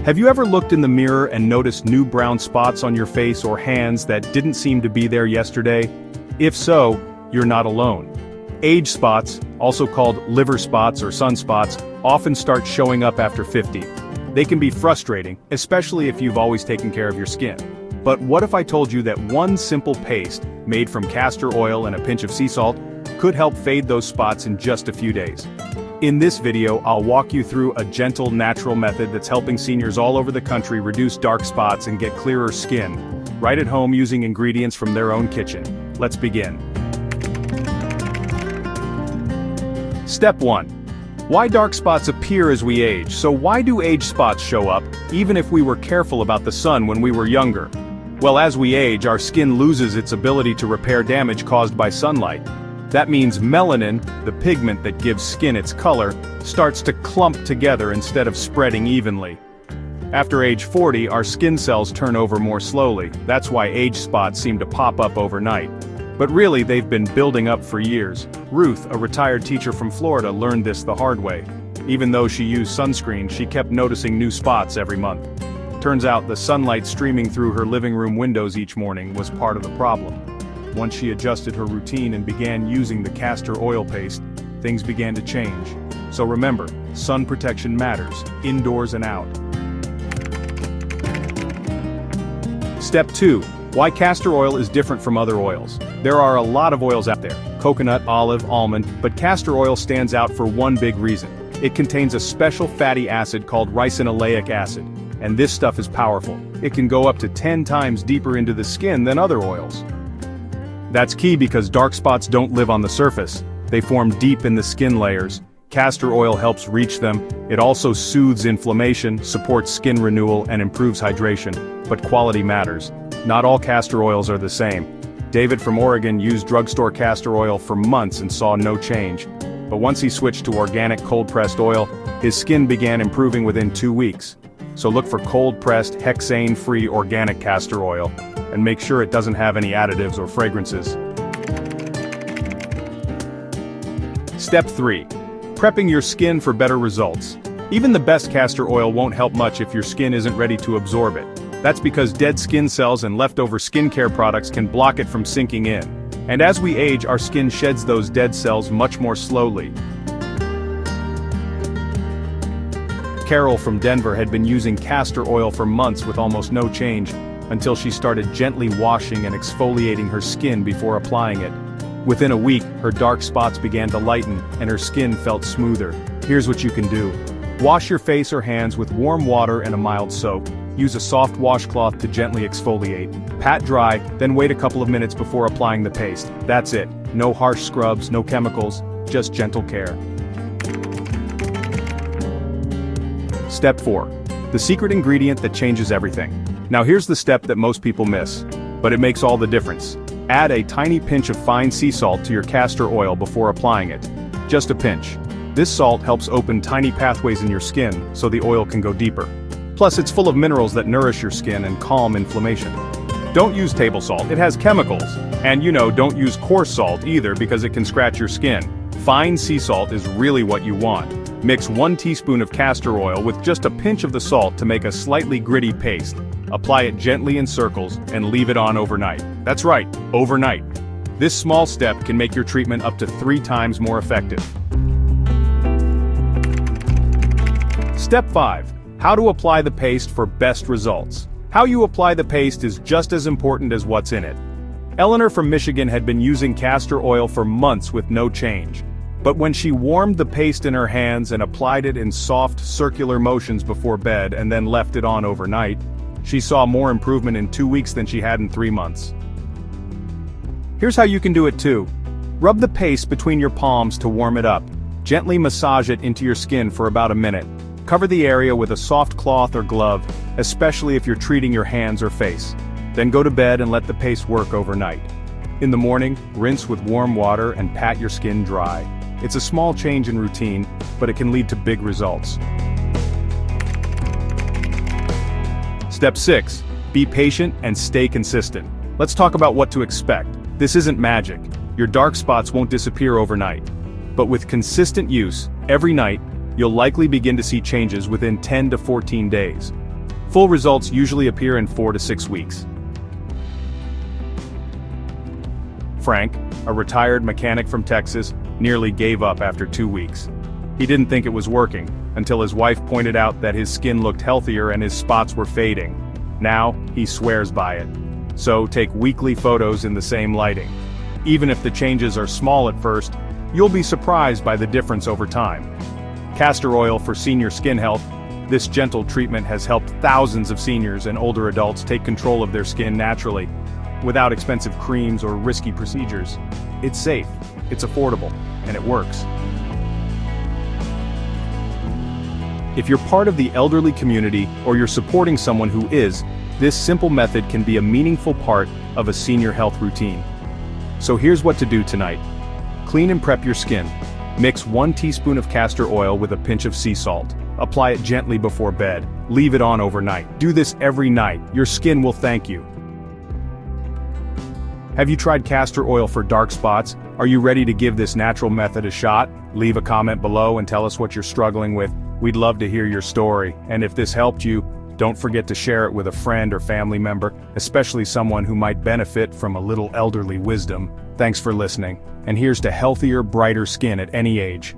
Have you ever looked in the mirror and noticed new brown spots on your face or hands that didn't seem to be there yesterday? If so, you're not alone. Age spots, also called liver spots or sunspots, often start showing up after 50. They can be frustrating, especially if you've always taken care of your skin. But what if I told you that one simple paste, made from castor oil and a pinch of sea salt, could help fade those spots in just a few days? In this video, I'll walk you through a gentle, natural method that's helping seniors all over the country reduce dark spots and get clearer skin, right at home using ingredients from their own kitchen. Let's begin. Step 1. Why dark spots appear as we age. So why do age spots show up, even if we were careful about the sun when we were younger? Well, as we age, our skin loses its ability to repair damage caused by sunlight. That means melanin, the pigment that gives skin its color, starts to clump together instead of spreading evenly. After age 40, our skin cells turn over more slowly. That's why age spots seem to pop up overnight. But really, they've been building up for years. Ruth, a retired teacher from Florida, learned this the hard way. Even though she used sunscreen, she kept noticing new spots every month. Turns out the sunlight streaming through her living room windows each morning was part of the problem. Once she adjusted her routine and began using the castor oil paste, things began to change. So remember, sun protection matters, indoors and out. Step 2. Why castor oil is different from other oils. There are a lot of oils out there: coconut, olive, almond, but castor oil stands out for one big reason. It contains a special fatty acid called ricinoleic acid, and this stuff is powerful. It can go up to 10 times deeper into the skin than other oils. That's key because dark spots don't live on the surface. They form deep in the skin layers. Castor oil helps reach them. It also soothes inflammation, supports skin renewal, and improves hydration. But quality matters. Not all castor oils are the same. David from Oregon used drugstore castor oil for months and saw no change. But once he switched to organic cold-pressed oil, his skin began improving within 2 weeks. So look for cold-pressed, hexane-free organic castor oil, and make sure it doesn't have any additives or fragrances. Step 3. Prepping your skin for better results. Even the best castor oil won't help much if your skin isn't ready to absorb it. That's because dead skin cells and leftover skincare products can block it from sinking in. And as we age, our skin sheds those dead cells much more slowly. Carol from Denver had been using castor oil for months with almost no change, until she started gently washing and exfoliating her skin before applying it. Within a week, her dark spots began to lighten, and her skin felt smoother. Here's what you can do. Wash your face or hands with warm water and a mild soap. Use a soft washcloth to gently exfoliate. Pat dry, then wait a couple of minutes before applying the paste. That's it. No harsh scrubs, no chemicals, just gentle care. Step 4. The secret ingredient that changes everything. Now here's the step that most people miss, but it makes all the difference. Add a tiny pinch of fine sea salt to your castor oil before applying it. Just a pinch. This salt helps open tiny pathways in your skin so the oil can go deeper. Plus, it's full of minerals that nourish your skin and calm inflammation. Don't use table salt, it has chemicals. And don't use coarse salt either because it can scratch your skin. Fine sea salt is really what you want. Mix 1 teaspoon of castor oil with just a pinch of the salt to make a slightly gritty paste. Apply it gently in circles and leave it on overnight. That's right, overnight. This small step can make your treatment up to 3 times more effective. Step 5. How to apply the paste for best results. How you apply the paste is just as important as what's in it. Eleanor from Michigan had been using castor oil for months with no change. But when she warmed the paste in her hands and applied it in soft, circular motions before bed and then left it on overnight, she saw more improvement in 2 weeks than she had in 3 months. Here's how you can do it too. Rub the paste between your palms to warm it up. Gently massage it into your skin for about a minute. Cover the area with a soft cloth or glove, especially if you're treating your hands or face. Then go to bed and let the paste work overnight. In the morning, rinse with warm water and pat your skin dry. It's a small change in routine, but it can lead to big results. Step 6. Be patient and stay consistent. Let's talk about what to expect. This isn't magic. Your dark spots won't disappear overnight. But with consistent use, every night, you'll likely begin to see changes within 10 to 14 days. Full results usually appear in 4 to 6 weeks. Frank, a retired mechanic from Texas, nearly gave up after 2 weeks. He didn't think it was working, until his wife pointed out that his skin looked healthier and his spots were fading. Now, he swears by it. So take weekly photos in the same lighting. Even if the changes are small at first, you'll be surprised by the difference over time. Castor oil for senior skin health. This gentle treatment has helped thousands of seniors and older adults take control of their skin naturally, without expensive creams or risky procedures. It's safe, it's affordable, and it works. If you're part of the elderly community or you're supporting someone who is, this simple method can be a meaningful part of a senior health routine. So here's what to do tonight. Clean and prep your skin. Mix 1 teaspoon of castor oil with a pinch of sea salt. Apply it gently before bed. Leave it on overnight. Do this every night. Your skin will thank you. Have you tried castor oil for dark spots? Are you ready to give this natural method a shot? Leave a comment below and tell us what you're struggling with. We'd love to hear your story. And if this helped you, don't forget to share it with a friend or family member, especially someone who might benefit from a little elderly wisdom. Thanks for listening. And here's to healthier, brighter skin at any age.